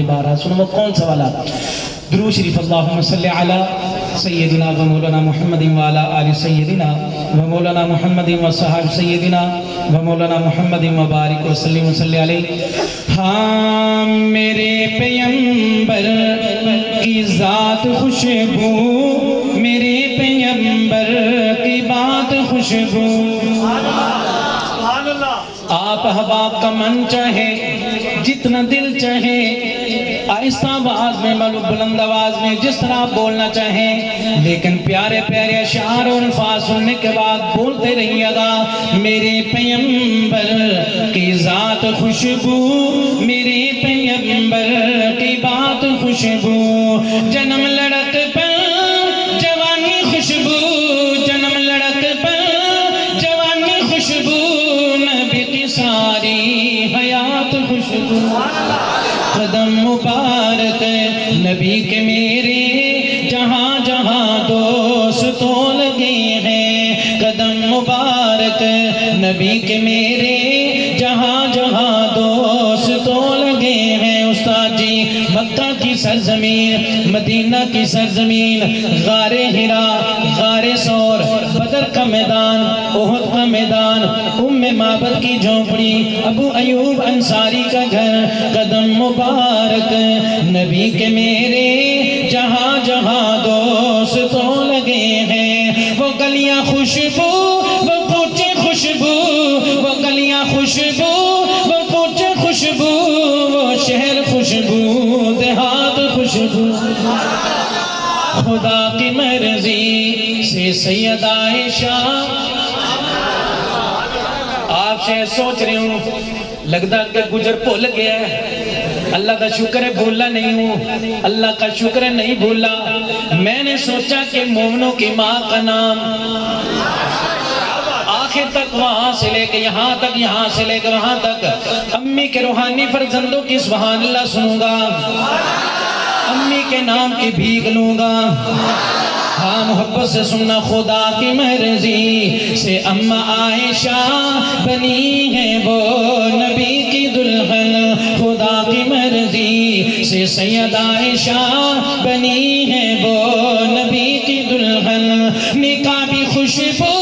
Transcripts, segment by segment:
بارہ سنو وہ کون سا والا درود شریف اللہم صلی علی سیدنا و مولانا محمد و علی آل سیدنا و مولانا محمد و صحاب سیدنا و مولانا محمد و بارک وسلم وصلی علیہ. ہاں میرے پیمبر کی ذات خوشبو میرے پیمبر کی بات خوشبو آپ احباب کا من چاہے جتنا دل چاہے آہستہ آواز میں بلند آواز میں جس طرح آپ بولنا چاہیں لیکن پیارے پیارے اشعار اور الفاظ سننے کے بعد بولتے رہیے گا. میرے پیمبر کی ذات خوشبو میرے پیمبر کی بات خوشبو جنم لڑک پر جوانی خوشبو جنم لڑک پر جوانی خوشبو نبی کی ساری حیات خوشبو قدم مبارک نبی کے میرے جہاں جہاں دوستوں لگے ہیں قدم مبارک نبی کے میرے جہاں جہاں دوستوں لگے ہیں. استاد جی مکہ کی سرزمین مدینہ کی سرزمین غار حرا غار ثور بدر کا میدان احد کا میدان ام معبد کی جھونپڑی ابو ایوب انصاری کا گھر قدم مبارک نبی کے میرے جہاں جہاں دوستوں لگے ہیں. وہ گلیاں خوشبو وہ کوچے خوشبو وہ گلیاں خوشبو وہ کوچے خوشبو وہ شہر خوشبو دیہات خوشبو خدا کی مرضی سے سیدہ عائشہ. آپ شاید سوچ رہے ہوں لگتا کہ گجر بھول گیا ہے اللہ کا شکر ہے بھولا نہیں ہوں اللہ کا شکر ہے نہیں بھولا. میں نے سوچا کہ مومنوں کی ماں کا نام آخر تک وہاں سے لے کے یہاں تک یہاں سے لے کے وہاں تک امی کے روحانی فرزندوں کی سبحان اللہ سنوں گا امی کے نام کی بھیک لوں گا. ہاں محبت سے سننا خدا کی مرضی سے اماں عائشہ بنی ہے وہ نبی کی دلہن خدا کی مرضی سے سیدہ عائشہ بنی ہے وہ نبی کی دلہن. نکاح بھی خوشبو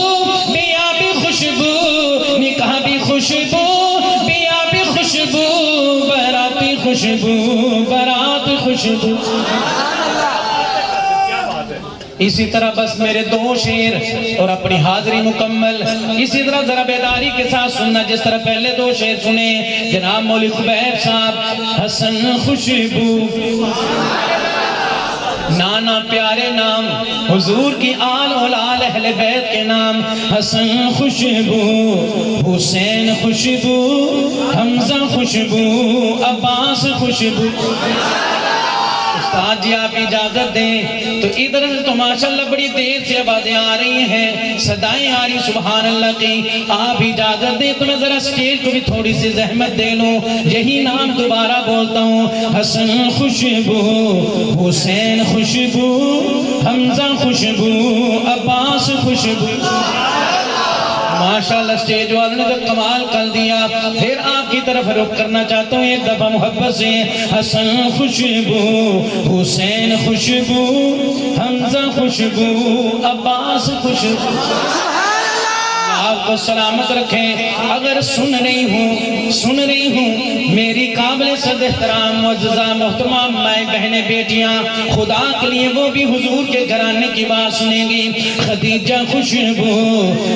بیاہ بھی خوشبو نکاح بھی خوشبو بیاہ بھی خوشبو برات بھی خوشبو برات خوشبو. اسی طرح بس میرے دو شعر اور اپنی حاضری مکمل اسی طرح ذرا بیداری کے ساتھ سننا جس طرح پہلے دو شعر سنے جناب مولوی خبیب صاحب حسن خوشبو نانا پیارے نام حضور کی آل اولاد اہل بیت کے نام حسن خوشبو حسین خوشبو حمزہ خوشبو عباس خوشبو. استاد جی آپ اجازت دیں تو ادھر سے تو ماشاءاللہ بڑی دیر سے آوازیں آ رہی ہیں صدائیں آ رہی سبحان اللہ کی. آپ اجازت دیں تو میں ذرا سٹیج کو بھی تھوڑی سی زحمت دے لوں یہی نام دوبارہ بولتا ہوں حسن خوشبو حسین خوشبو حمزہ خوشبو عباس خوشبو. ماشاءاللہ سٹیج والوں نے تو کمال کر دیا. پھر آپ کی طرف رخ کرنا چاہتا ہوں ایک دفعہ محبت سے حسن خوشبو حسین خوشبو حمزہ خوشبو عباس خوشبو. آپ کو سلامت رکھیں. اگر سن رہی ہوں میری قابل صد احترام معززہ محترمہ مائیں بہنیں بیٹیاں خدا کے لیے وہ بھی حضور کے گھرانے کی بات سنیں گی. خدیجہ خوشبو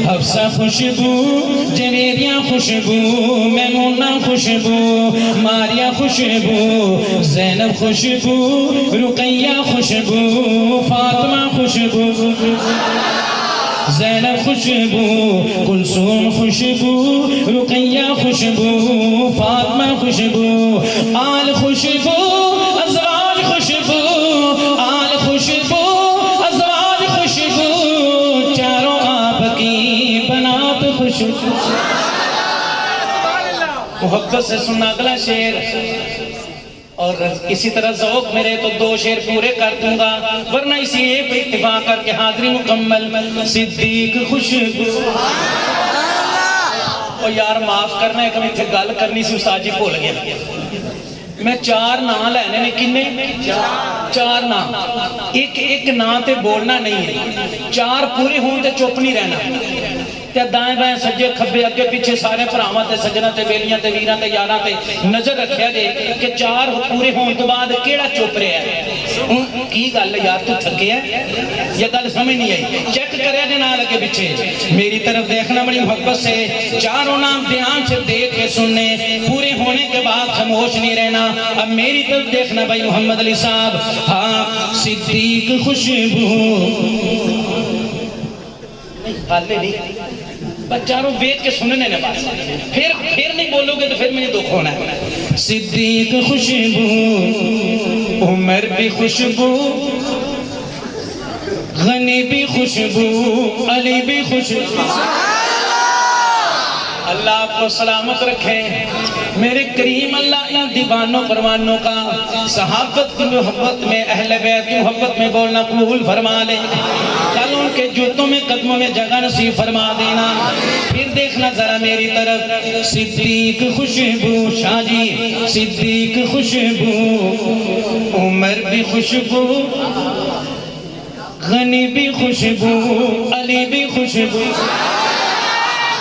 حفصہ خوشبو جویریہ خوشبو میمونہ خوشبو ماریہ خوشبو زینب خوشبو رقیہ خوشبو فاطمہ خوشبو زینب خوشبو کلثوم خوشبو رقیہ خوشبو فاطمہ خوشبو آل خوشبو ازواج خوشبو آل خوشبو ازواج خوشبو چاروں آپ کی بنات خوشبو. محبت سے سننا اگلا شعر اور اسی طرح ذوق میرے تو دو شعر پورے کر دوں گا ورنہ اسی ایک پہ اتفاق کر کے حاضری مکمل. صدیق خوشبو اور یار معاف کرنا ہے کہ میں گل کرنی سی استاد جی بھول گیا میں 4 نا لینے نے کنے 4 نا ایک نا تے بولنا نہیں ہے 4 پورے ہون تے چپ نہیں رہنا تے دائیں بائیں سجے کھبے اگے پیچھے سارے بھراواں تے سجنا تے بیلیاں تے ویراں تے یاراں تے نظر رکھیا جے کہ 4 پورے ہون تو بعد کیڑا چپ رہا ہے کی گل یار تو تھکے ہے یہ گل سمجھ نہیں آئی چیک کریا جے نال اگے پیچھے میری طرف دیکھنا بڑی محبت سے چاروں نام دھیان سے دیکھ کے سننے پورے ہونے کے بعد خاموش نہیں رہنا اب میری طرف دیکھنا بھائی محمد علی صاحب ہاں صدیق خوشبو حالے نہیں بس چاروں بیٹھ کے سننے نے بات پھر نہیں بولو گے تو پھر مجھے دکھ ہونا ہے صدیق خوشبو عمر بھی خوشبو غنی بھی خوشبو علی بھی خوشبو اللہ آپ کو سلامت رکھے میرے کریم اللہ ان دیوانوں پروانوں کا صحابت کی محبت میں اہل بیت کی محبت میں بولنا قبول فرما لے کل ان کے جوتوں میں قدموں میں جگہ نصیب فرما دینا پھر دیکھنا ذرا میری طرف صدیق خوشبو شاہ جی صدیق خوشبو عمر بھی خوشبو غنی بھی خوشبو علی بھی خوشبو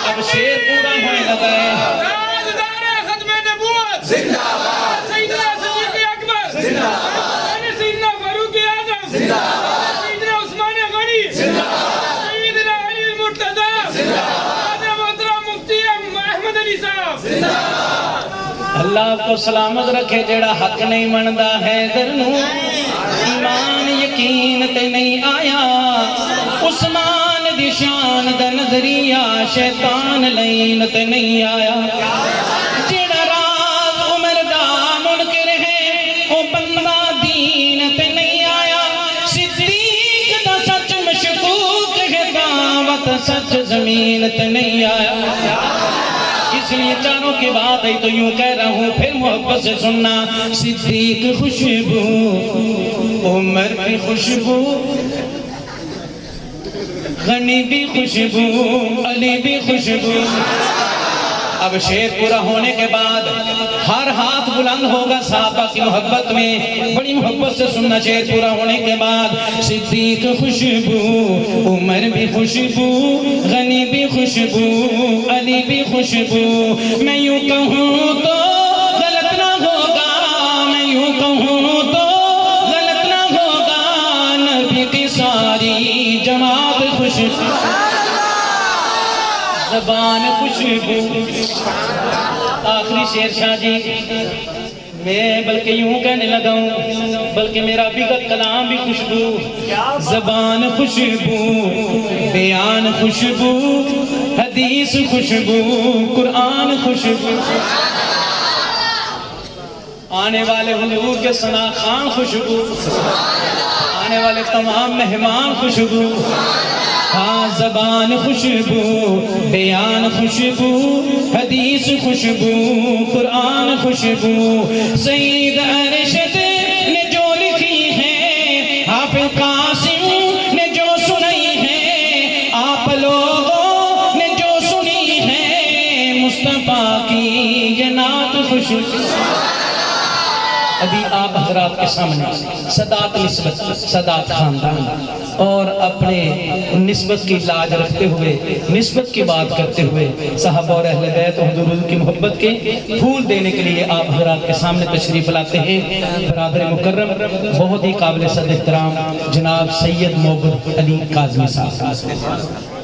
اب شیر پورا ہونے لگا ہے تاجدار ختم نبوت زندہ باد سیدنا صدیق اکبر زندہ باد سیدنا فاروق اعظم زندہ باد سیدنا عثمان غنی زندہ باد سیدنا علی المرتضی زندہ باد محترم مفتی احمد علی صاحب زندہ باد اللہ کو سلامت رکھے جیڑا حق نہیں مندا ہے درنو ایمان یقین تے نہیں آیا عثمان دی شان دا نظریہ شیطان لین تے نہیں آیا جیڑا راز عمر دا منکر ہے او بندہ دین تے نہیں آیا صدیق دا سچ مشکوک ہے دعوت سچ زمین تے نہیں آیا اس لیے چاروں کی بات ہے تو یوں کہہ رہا ہوں پھر محبت سے سننا صدیق خوشبو عمر بھی خوشبو غنی بھی خوشبو علی بھی خوشبو اب شیر پورا ہونے کے بعد ہر ہاتھ بلند ہوگا صحابہ کی محبت میں بڑی محبت سے سننا شیر پورا ہونے کے بعد صدیق خوشبو عمر بھی خوشبو غنی بھی خوشبو علی بھی خوشبو میں یوں کہوں تو غلط نہ ہوگا میں یوں کہوں تو غلط نہ ہوگا نبی کی ساری جماعت خوشبو زبان خوشبو آخری شیر شاہ جی میں بلکہ یوں کہنے لگا ہوں بلکہ میرا بھی کلام بھی خوشبو زبان خوشبو بیان خوشبو حدیث خوشبو قرآن خوشبو آنے والے حضور کے ثنا خان خوشبو آنے والے تمام مہمان خوشبو ہاں زبان خوشبو بیان خوشبو حدیث خوشبو قرآن خوشبو سید ارشد نے جو لکھی ہے حافظ قاسم نے جو سنائی ہے آپ لوگوں نے جو سنی ہے مصطفیٰ کی یہ نعت خوشبو ابھی آپ حضرات کے سامنے صدات نسبت صدات خاندان اور اپنے نسبت کی لاج رکھتے ہوئے نسبت کی بات کرتے ہوئے صحابہ اور اہل بیت اور حضور کی محبت کے پھول دینے کے لیے آپ حضرات کے سامنے تشریف لاتے ہیں برادر مکرم بہت ہی قابل صد احترام جناب سید موبد علی کاظمی صاحب